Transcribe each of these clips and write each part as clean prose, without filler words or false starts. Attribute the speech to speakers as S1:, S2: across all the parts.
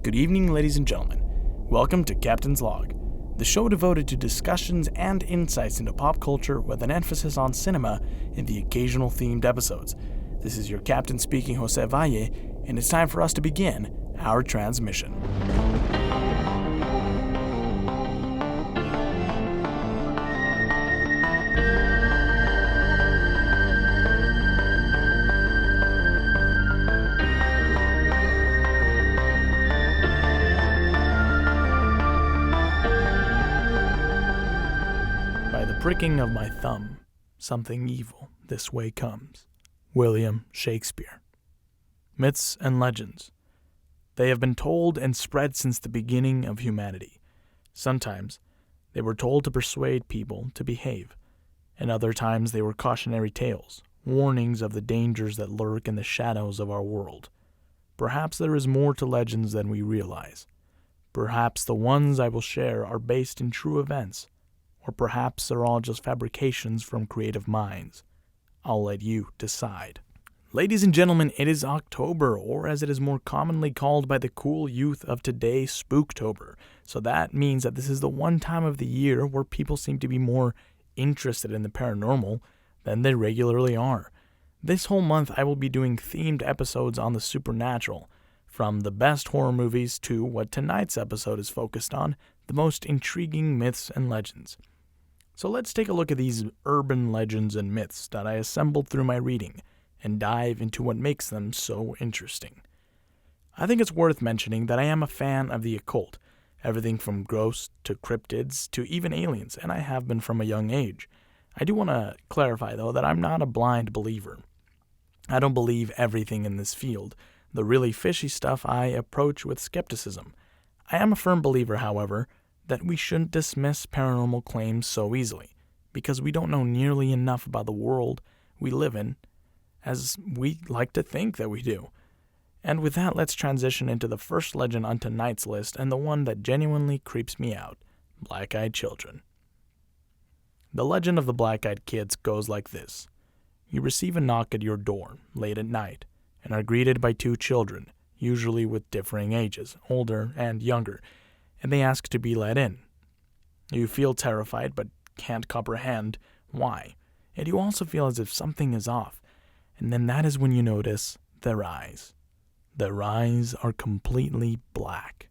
S1: Good evening, ladies and gentlemen. Welcome to Captain's Log, the show devoted to discussions and insights into pop culture with an emphasis on cinema in the occasional themed episodes. This is your captain speaking, Jose Valle, and it's time for us to begin our transmission. Pricking of my thumb, something evil this way comes. William Shakespeare. Myths and legends. They have been told and spread since the beginning of humanity. Sometimes they were told to persuade people to behave, and other times they were cautionary tales, warnings of the dangers that lurk in the shadows of our world. Perhaps there is more to legends than we realize. Perhaps the ones I will share are based in true events, or perhaps they're all just fabrications from creative minds. I'll let you decide. Ladies and gentlemen, it is October, or as it is more commonly called by the cool youth of today, Spooktober. So that means that this is the one time of the year where people seem to be more interested in the paranormal than they regularly are. This whole month I will be doing themed episodes on the supernatural, from the best horror movies to what tonight's episode is focused on, the most intriguing myths and legends. So let's take a look at these urban legends and myths that I assembled through my reading and dive into what makes them so interesting. I think it's worth mentioning that I am a fan of the occult, everything from ghosts to cryptids to even aliens, and I have been from a young age. I do want to clarify, though, that I'm not a blind believer. I don't believe everything in this field. The really fishy stuff I approach with skepticism. I am a firm believer, however, that we shouldn't dismiss paranormal claims so easily, because we don't know nearly enough about the world we live in as we like to think that we do. And with that, let's transition into the first legend on tonight's list, and the one that genuinely creeps me out: black-eyed children. The legend of the black-eyed kids goes like this. You receive a knock at your door late at night and are greeted by two children, usually with differing ages, older and younger, and they ask to be let in. You feel terrified but can't comprehend why, and you also feel as if something is off, and then that is when you notice their eyes. Their eyes are completely black.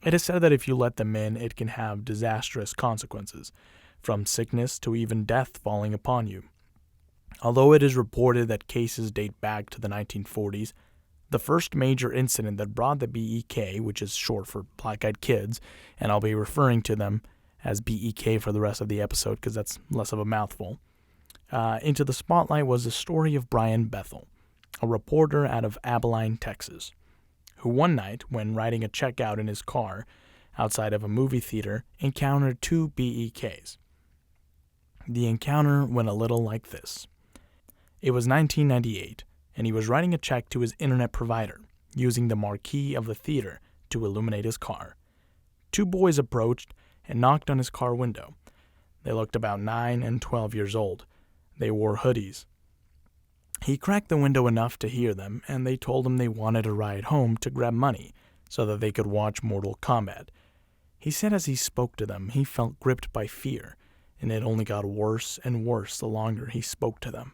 S1: It is said that if you let them in, it can have disastrous consequences, from sickness to even death falling upon you. Although it is reported that cases date back to the 1940s, the first major incident that brought the BEK, which is short for black-eyed kids, and I'll be referring to them as BEK for the rest of the episode because that's less of a mouthful, into the spotlight was the story of Brian Bethel, a reporter out of Abilene, Texas, who one night, when writing a check out in his car outside of a movie theater, encountered two BEKs. The encounter went a little like this. It was 1998. And he was writing a check to his internet provider, using the marquee of the theater to illuminate his car. Two boys approached and knocked on his car window. They looked about 9 and 12 years old. They wore hoodies. He cracked the window enough to hear them, and they told him they wanted a ride home to grab money so that they could watch Mortal Kombat. He said as he spoke to them, he felt gripped by fear, and it only got worse and worse the longer he spoke to them.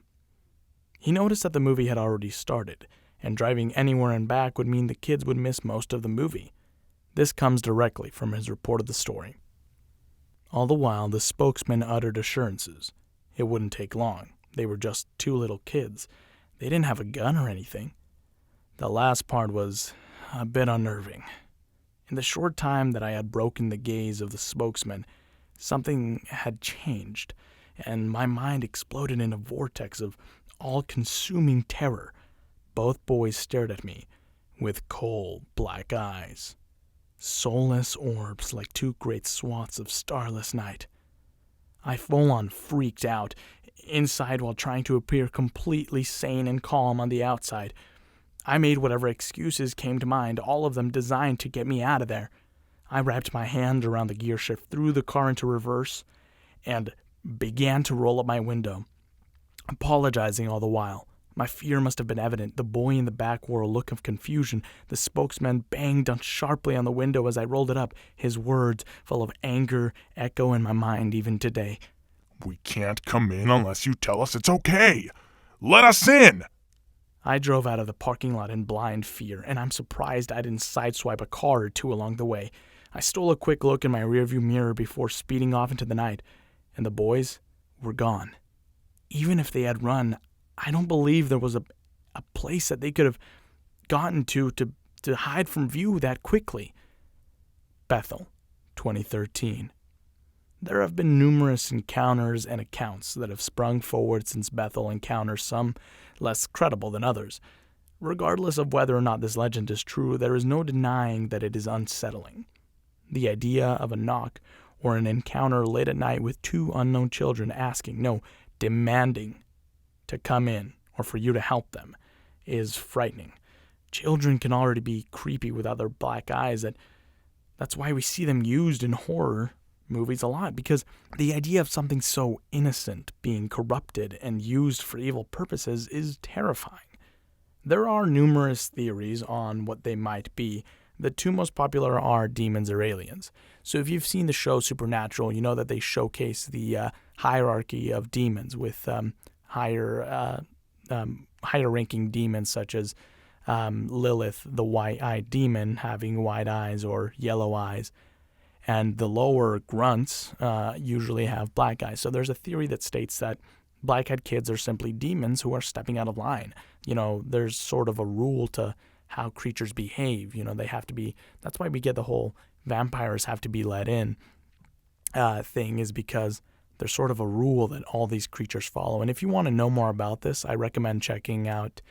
S1: He noticed that the movie had already started, and driving anywhere and back would mean the kids would miss most of the movie. This comes directly from his report of the story. All the while, the spokesman uttered assurances. It wouldn't take long. They were just two little kids. They didn't have a gun or anything. The last part was a bit unnerving. In the short time that I had broken the gaze of the spokesman, something had changed, and my mind exploded in a vortex of all-consuming terror. Both boys stared at me with cold, black eyes, soulless orbs like two great swaths of starless night. I full-on freaked out inside while trying to appear completely sane and calm on the outside. I made whatever excuses came to mind, all of them designed to get me out of there. I wrapped my hand around the gear shift, threw the car into reverse, and began to roll up my window, apologizing all the while. My fear must have been evident. The boy in the back wore a look of confusion. The spokesman banged sharply on the window as I rolled it up, his words, full of anger, echo in my mind even today.
S2: "We can't come in unless you tell us it's okay. Let us in!"
S1: I drove out of the parking lot in blind fear, and I'm surprised I didn't sideswipe a car or two along the way. I stole a quick look in my rearview mirror before speeding off into the night, and the boys were gone. Even if they had run, I don't believe there was a place that they could have gotten to hide from view that quickly. Bethel, 2013. There have been numerous encounters and accounts that have sprung forward since Bethel encounters, some less credible than others. Regardless of whether or not this legend is true, there is no denying that it is unsettling. The idea of a knock or an encounter late at night with two unknown children asking, no, demanding to come in or for you to help them is frightening. Children can already be creepy without their black eyes. That's why we see them used in horror movies a lot, because the idea of something so innocent being corrupted and used for evil purposes is terrifying. There are numerous theories on what they might be. The two most popular are demons or aliens. So if you've seen the show Supernatural, you know that they showcase the hierarchy of demons with higher-ranking demons such as Lilith, the white-eyed demon, having white eyes or yellow eyes. And the lower grunts usually have black eyes. So there's a theory that states that black-eyed kids are simply demons who are stepping out of line. There's sort of a rule to how creatures behave. They have to be. That's why we get the whole vampires have to be let in thing, is because there's sort of a rule that all these creatures follow. And if you want to know more about this, I recommend checking out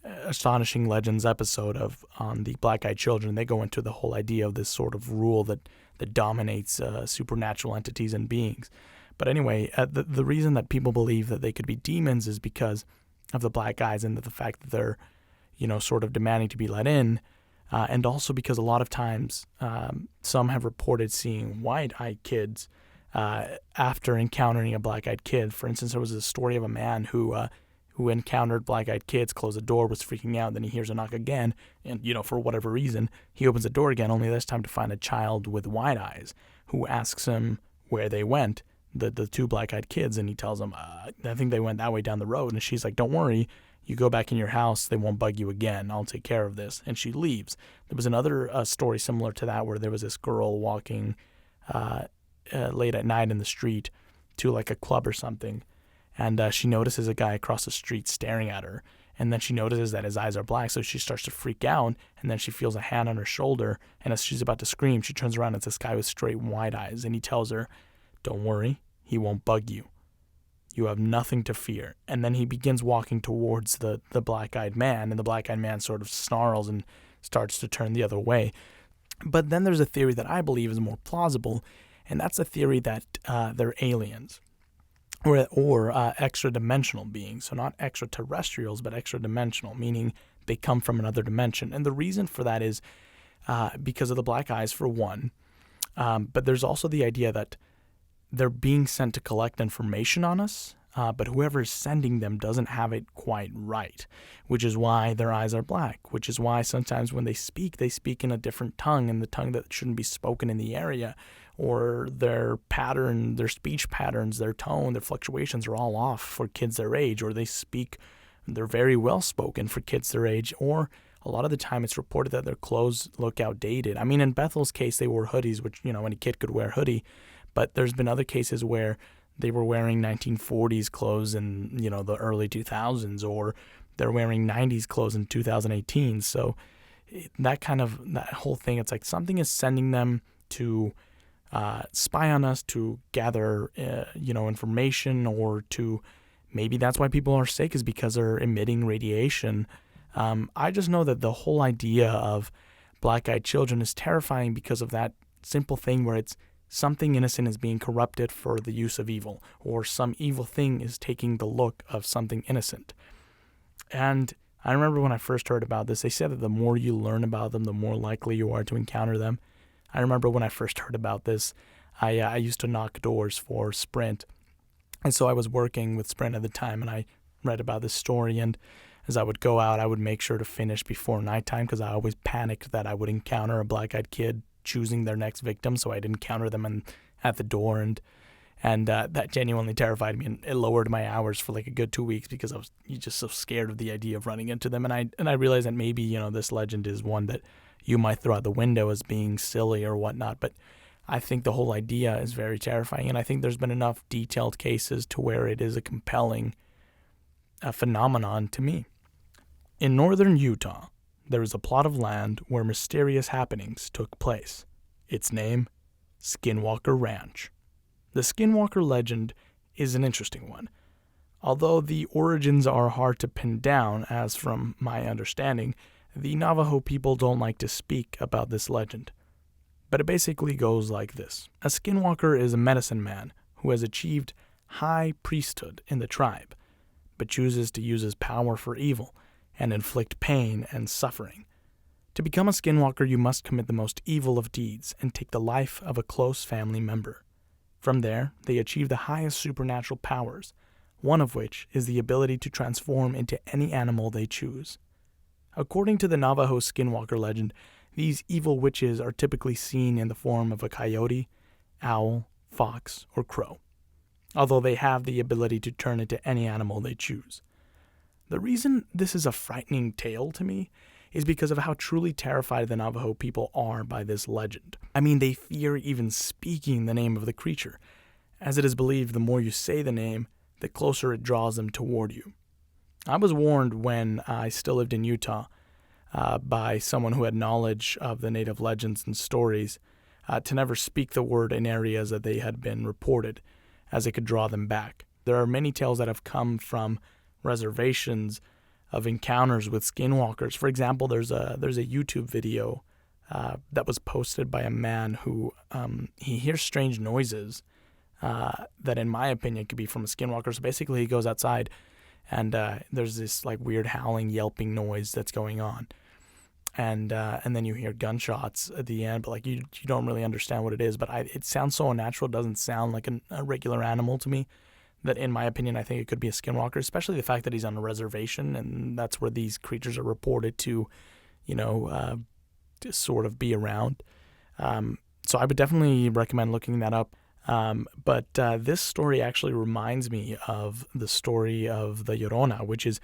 S1: Astonishing Legends episode on the black-eyed children. They go into the whole idea of this sort of rule that dominates supernatural entities and beings. But anyway, the reason that people believe that they could be demons is because of the black eyes and the fact that they're, sort of demanding to be let in, and also because a lot of times some have reported seeing white-eyed kids after encountering a black-eyed kid. For instance, there was a story of a man who encountered black-eyed kids, closed the door, was freaking out, then he hears a knock again, and, for whatever reason, he opens the door again, only this time to find a child with white eyes, who asks him where they went, the two black-eyed kids, and he tells them, I think they went that way down the road, and she's like, don't worry, you go back in your house, they won't bug you again, I'll take care of this, and she leaves. There was another story similar to that where there was this girl walking late at night in the street to like a club or something, and she notices a guy across the street staring at her, and then she notices that his eyes are black, so she starts to freak out, and then she feels a hand on her shoulder, and as she's about to scream, she turns around and it's this guy with straight white eyes, and he tells her, don't worry, he won't bug you. You have nothing to fear. And then he begins walking towards the black-eyed man, and the black-eyed man sort of snarls and starts to turn the other way. But then there's a theory that I believe is more plausible, and that's a theory that they're aliens or extra-dimensional beings. So not extraterrestrials, but extra-dimensional, meaning they come from another dimension. And the reason for that is because of the black eyes, for one. But there's also the idea that they're being sent to collect information on us, but whoever is sending them doesn't have it quite right, which is why their eyes are black, which is why sometimes when they speak in a different tongue, in the tongue that shouldn't be spoken in the area, or their pattern, their speech patterns, their tone, their fluctuations are all off for kids their age, or they're very well spoken for kids their age, or a lot of the time it's reported that their clothes look outdated. I mean, in Bethel's case, they wore hoodies, which, any kid could wear a hoodie. But there's been other cases where they were wearing 1940s clothes in, the early 2000s, or they're wearing 90s clothes in 2018. So that whole thing, it's like something is sending them to spy on us, to gather, information, or to maybe that's why people are sick, is because they're emitting radiation. I just know that the whole idea of black-eyed children is terrifying because of that simple thing where it's something innocent is being corrupted for the use of evil, or some evil thing is taking the look of something innocent. And I remember when I first heard about this, they said that the more you learn about them, the more likely you are to encounter them. I remember when I first heard about this, I used to knock doors for Sprint. And so I was working with Sprint at the time, and I read about this story, and as I would go out, I would make sure to finish before nighttime because I always panicked that I would encounter a black-eyed kid choosing their next victim, so I'd encounter them at the door, and that genuinely terrified me, and it lowered my hours for like a good 2 weeks because I was just so scared of the idea of running into them, and I realized that maybe, this legend is one that you might throw out the window as being silly or whatnot, but I think the whole idea is very terrifying, and I think there's been enough detailed cases to where it is a compelling phenomenon to me. In northern Utah, there is a plot of land where mysterious happenings took place. Its name, Skinwalker Ranch. The Skinwalker legend is an interesting one. Although the origins are hard to pin down, as from my understanding, the Navajo people don't like to speak about this legend. But it basically goes like this. A skinwalker is a medicine man who has achieved high priesthood in the tribe, but chooses to use his power for evil and inflict pain and suffering. To become a skinwalker, you must commit the most evil of deeds and take the life of a close family member. From there, they achieve the highest supernatural powers, one of which is the ability to transform into any animal they choose. According to the Navajo skinwalker legend, these evil witches are typically seen in the form of a coyote, owl, fox, or crow, although they have the ability to turn into any animal they choose. The reason this is a frightening tale to me is because of how truly terrified the Navajo people are by this legend. I mean, they fear even speaking the name of the creature, as it is believed the more you say the name, the closer it draws them toward you. I was warned when I still lived in Utah by someone who had knowledge of the native legends and stories to never speak the word in areas that they had been reported, as it could draw them back. There are many tales that have come from reservations of encounters with skinwalkers. For example, there's a YouTube video that was posted by a man who he hears strange noises that, in my opinion, could be from a skinwalker. So basically, he goes outside, and there's this like weird howling, yelping noise that's going on, and then you hear gunshots at the end, but like you don't really understand what it is. But it sounds so unnatural; it doesn't sound like a regular animal to me. That, in my opinion, I think it could be a skinwalker, especially the fact that he's on a reservation, and that's where these creatures are reported to, to sort of be around. So I would definitely recommend looking that up. But this story actually reminds me of the story of the Llorona, which is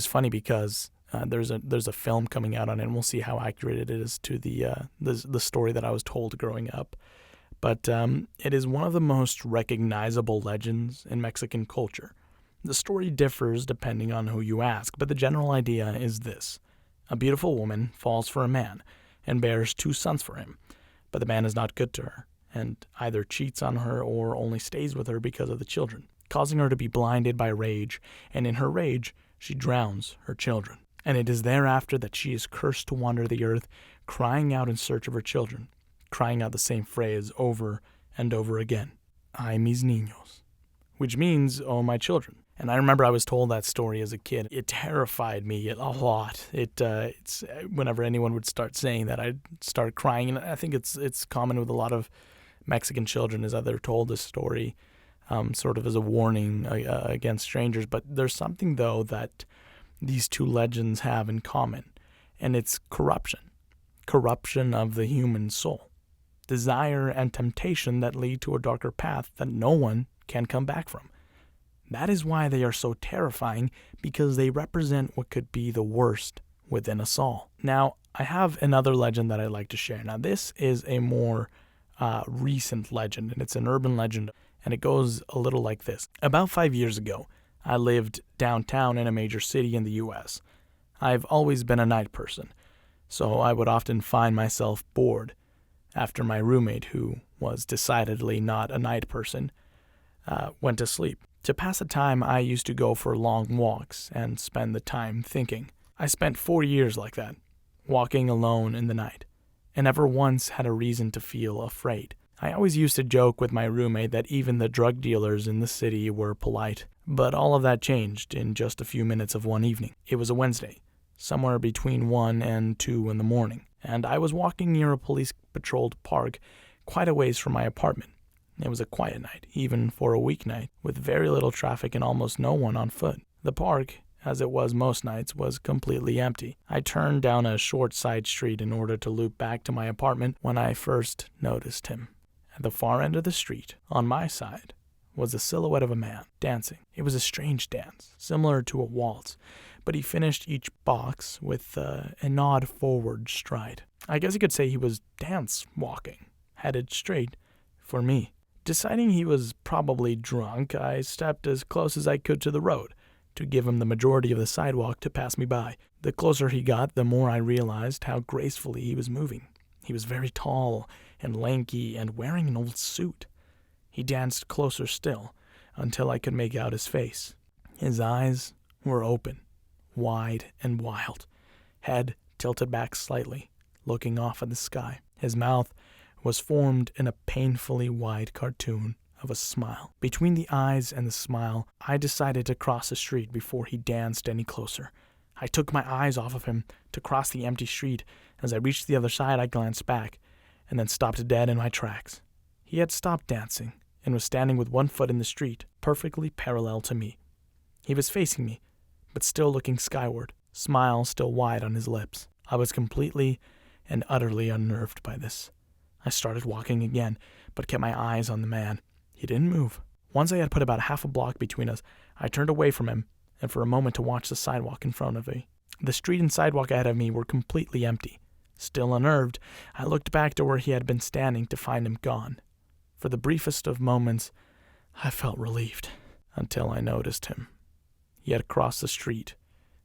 S1: funny because there's a film coming out on it, and we'll see how accurate it is to the story that I was told growing up. But it is one of the most recognizable legends in Mexican culture. The story differs depending on who you ask, but the general idea is this. A beautiful woman falls for a man and bears 2 sons for him, but the man is not good to her and either cheats on her or only stays with her because of the children, causing her to be blinded by rage, and in her rage, she drowns her children. And it is thereafter that she is cursed to wander the earth, crying out in search of her children, crying out the same phrase over and over again, "Ay, mis niños," which means, "Oh, my children." And I remember I was told that story as a kid. It terrified me a lot. It's whenever anyone would start saying that, I'd start crying. And I think it's common with a lot of Mexican children is that they're told this story sort of as a warning against strangers. But there's something, though, that these 2 legends have in common, and it's corruption of the human soul, desire and temptation that lead to a darker path that no one can come back from. That is why they are so terrifying, because they represent what could be the worst within us all. Now, I have another legend that I'd like to share. Now, this is a more recent legend, and it's an urban legend, and it goes a little like this. About 5 years ago, I lived downtown in a major city in the U.S. I've always been a night person, so I would often find myself bored after my roommate, who was decidedly not a night person, went to sleep. To pass the time, I used to go for long walks and spend the time thinking. I spent 4 years like that, walking alone in the night, and never once had a reason to feel afraid. I always used to joke with my roommate that even the drug dealers in the city were polite, but all of that changed in just a few minutes of one evening. It was a Wednesday, somewhere between 1 and 2 in the morning, and I was walking near a police-patrolled park quite a ways from my apartment. It was a quiet night, even for a weeknight, with very little traffic and almost no one on foot. The park, as it was most nights, was completely empty. I turned down a short side street in order to loop back to my apartment when I first noticed him. At the far end of the street, on my side, was the silhouette of a man dancing. It was a strange dance, similar to a waltz, but he finished each box with an odd forward stride. I guess you could say he was dance walking, headed straight for me. Deciding he was probably drunk, I stepped as close as I could to the road to give him the majority of the sidewalk to pass me by. The closer he got, the more I realized how gracefully he was moving. He was very tall and lanky and wearing an old suit. He danced closer still until I could make out his face. His eyes were open, wide and wild, head tilted back slightly, looking off at the sky. His mouth was formed in a painfully wide cartoon of a smile. Between the eyes and the smile, I decided to cross the street before he danced any closer. I took my eyes off of him to cross the empty street. As I reached the other side, I glanced back and then stopped dead in my tracks. He had stopped dancing and was standing with one foot in the street, perfectly parallel to me. He was facing me, but still looking skyward, smile still wide on his lips. I was completely and utterly unnerved by this. I started walking again, but kept my eyes on the man. He didn't move. Once I had put about half a block between us, I turned away from him and for a moment to watch the sidewalk in front of me. The street and sidewalk ahead of me were completely empty. Still unnerved, I looked back to where he had been standing to find him gone. For the briefest of moments, I felt relieved until I noticed him. He had crossed the street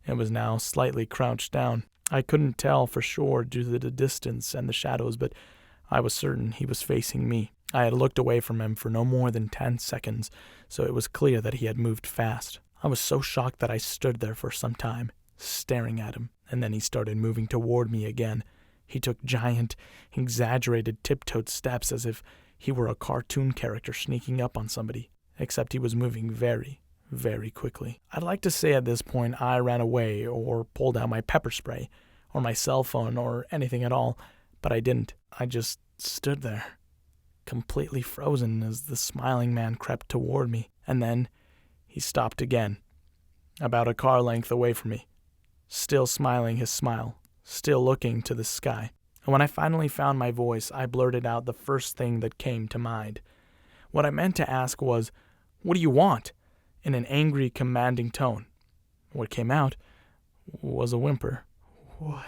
S1: and was now slightly crouched down. I couldn't tell for sure due to the distance and the shadows, but I was certain he was facing me. I had looked away from him for no more than 10 seconds, so it was clear that he had moved fast. I was so shocked that I stood there for some time, staring at him, and then he started moving toward me again. He took giant, exaggerated tiptoed steps as if he were a cartoon character sneaking up on somebody, except he was moving very, very quickly. I'd like to say at this point I ran away or pulled out my pepper spray or my cell phone or anything at all, but I didn't. I just stood there, completely frozen as the smiling man crept toward me, and then he stopped again, about a car length away from me, still smiling his smile, still looking to the sky. And when I finally found my voice, I blurted out the first thing that came to mind. What I meant to ask was, "What do you want?" in an angry, commanding tone. What came out was a whimper. What?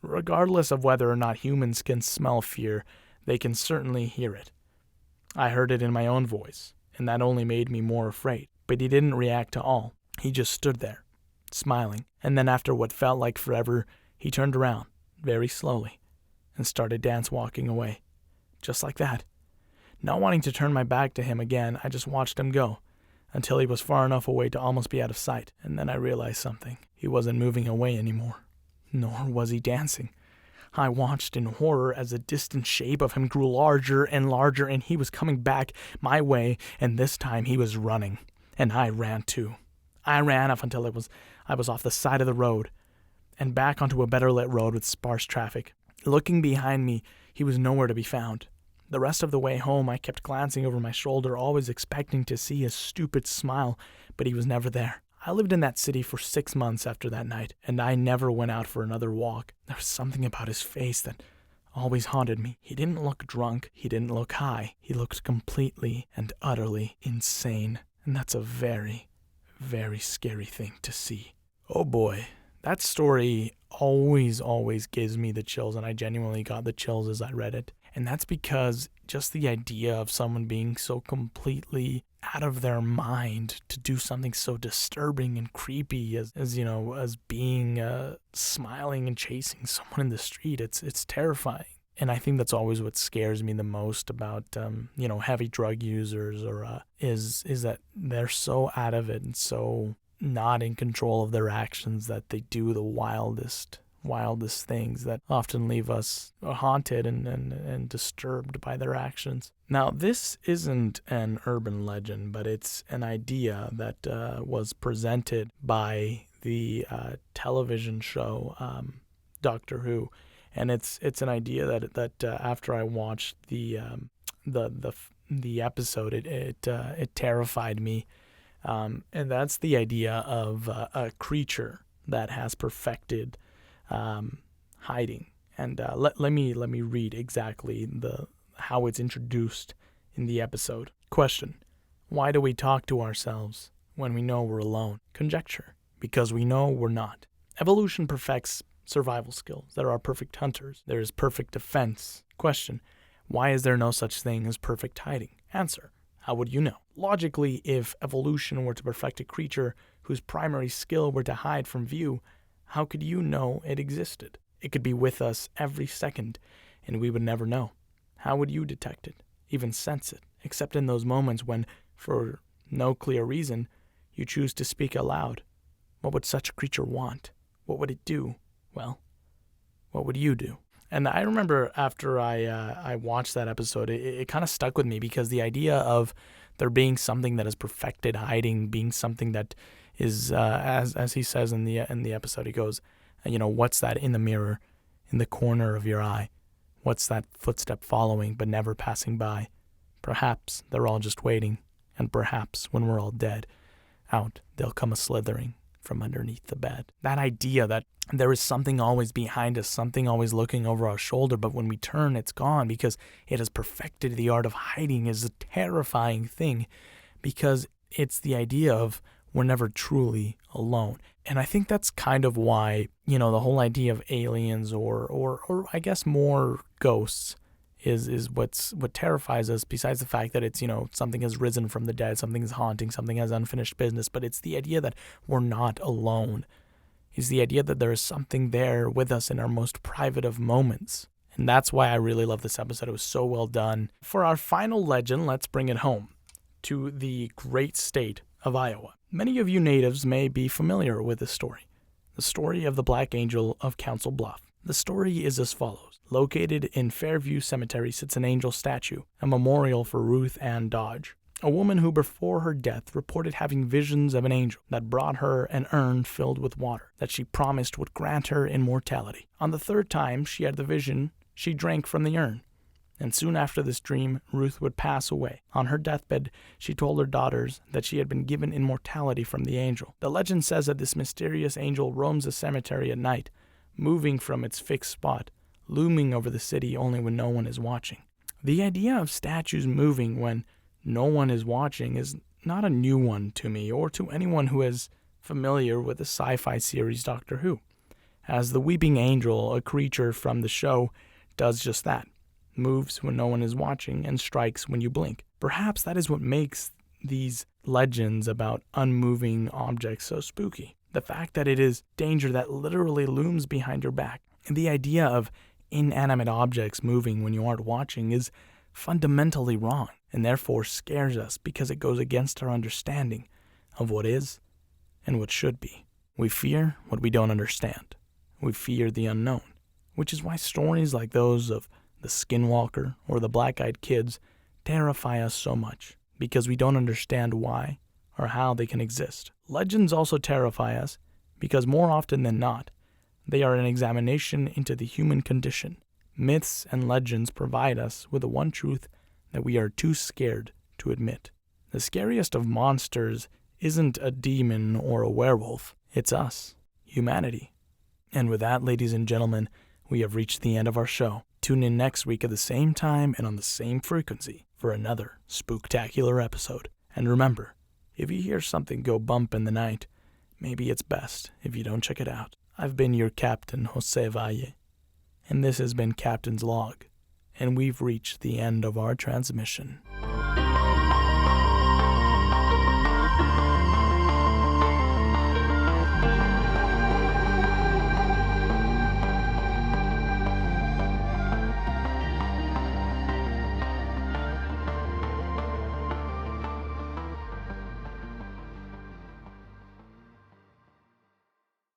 S1: Regardless of whether or not humans can smell fear, they can certainly hear it. I heard it in my own voice, and that only made me more afraid. But he didn't react to all. He just stood there, smiling. And then after what felt like forever, he turned around, very slowly, and started dance walking away. Just like that. Not wanting to turn my back to him again, I just watched him go, until he was far enough away to almost be out of sight. And then I realized something. He wasn't moving away anymore. Nor was he dancing. I watched in horror as the distant shape of him grew larger, and he was coming back my way, and this time he was running. And I ran too. I ran up until I was off the side of the road, and back onto a better lit road with sparse traffic. Looking behind me, he was nowhere to be found. The rest of the way home, I kept glancing over my shoulder, always expecting to see his stupid smile, but he was never there. I lived in that city for 6 months after that night, and I never went out for another walk. There was something about his face that always haunted me. He didn't look drunk. He didn't look high. He looked completely and utterly insane. And that's a very, very scary thing to see. Oh boy, that story always gives me the chills, and I genuinely got the chills as I read it. And that's because just the idea of someone being so completely out of their mind to do something so disturbing and creepy as being smiling and chasing someone in the street, it's terrifying. And I think that's always what scares me the most about heavy drug users is that they're so out of it and so not in control of their actions that they do the wildest things that often leave us haunted and disturbed by their actions. Now, this isn't an urban legend, but it's an idea that was presented by the television show Doctor Who, and it's an idea that after I watched the episode, it terrified me And that's the idea of a creature that has perfected hiding. And let me read exactly how it's introduced in the episode. Question: why do we talk to ourselves when we know we're alone? Conjecture: because we know we're not. Evolution perfects survival skills. There are perfect hunters. There is perfect defense. Question: why is there no such thing as perfect hiding? Answer: how would you know? Logically, if evolution were to perfect a creature whose primary skill were to hide from view, how could you know it existed? It could be with us every second, and we would never know. How would you detect it, even sense it, except in those moments when, for no clear reason, you choose to speak aloud? What would such a creature want? What would it do? Well, what would you do? And I remember after I watched that episode, it kind of stuck with me, because the idea of there being something that is perfected hiding, being something that is, as he says in the episode, he goes, what's that in the mirror, in the corner of your eye? What's that footstep following but never passing by? Perhaps they're all just waiting, and perhaps when we're all dead, out they'll come a-slithering from underneath the bed. That idea that there is something always behind us, something always looking over our shoulder, but when we turn, it's gone because it has perfected the art of hiding, is a terrifying thing, because it's the idea of we're never truly alone. And I think that's kind of why, the whole idea of aliens or I guess more ghosts is what terrifies us, besides the fact that it's, something has risen from the dead, something is haunting, something has unfinished business, but it's the idea that we're not alone. It's the idea that there is something there with us in our most private of moments. And that's why I really love this episode. It was so well done. For our final legend, let's bring it home to the great state of Iowa. Many of you natives may be familiar with this story, the story of the Black Angel of Council Bluff. The story is as follows. Located in Fairview Cemetery sits an angel statue, a memorial for Ruth Ann Dodge, a woman who before her death reported having visions of an angel that brought her an urn filled with water that she promised would grant her immortality. On the third time she had the vision, she drank from the urn, and soon after this dream, Ruth would pass away. On her deathbed, she told her daughters that she had been given immortality from the angel. The legend says that this mysterious angel roams the cemetery at night, moving from its fixed spot, looming over the city only when no one is watching. The idea of statues moving when no one is watching is not a new one to me or to anyone who is familiar with the sci-fi series Doctor Who, as the weeping angel, a creature from the show, does just that. Moves when no one is watching and strikes when you blink. Perhaps that is what makes these legends about unmoving objects so spooky. The fact that it is danger that literally looms behind your back. And the idea of inanimate objects moving when you aren't watching is fundamentally wrong, and therefore scares us because it goes against our understanding of what is and what should be. We fear what we don't understand. We fear the unknown, which is why stories like those of the Skinwalker or the Black-Eyed Kids terrify us so much, because we don't understand why or how they can exist. Legends also terrify us because more often than not, they are an examination into the human condition. Myths and legends provide us with the one truth that we are too scared to admit. The scariest of monsters isn't a demon or a werewolf, it's us, humanity. And with that, ladies and gentlemen, we have reached the end of our show. Tune in next week at the same time and on the same frequency for another spooktacular episode. And remember, if you hear something go bump in the night, maybe it's best if you don't check it out. I've been your Captain Jose Valle, and this has been Captain's Log, and we've reached the end of our transmission.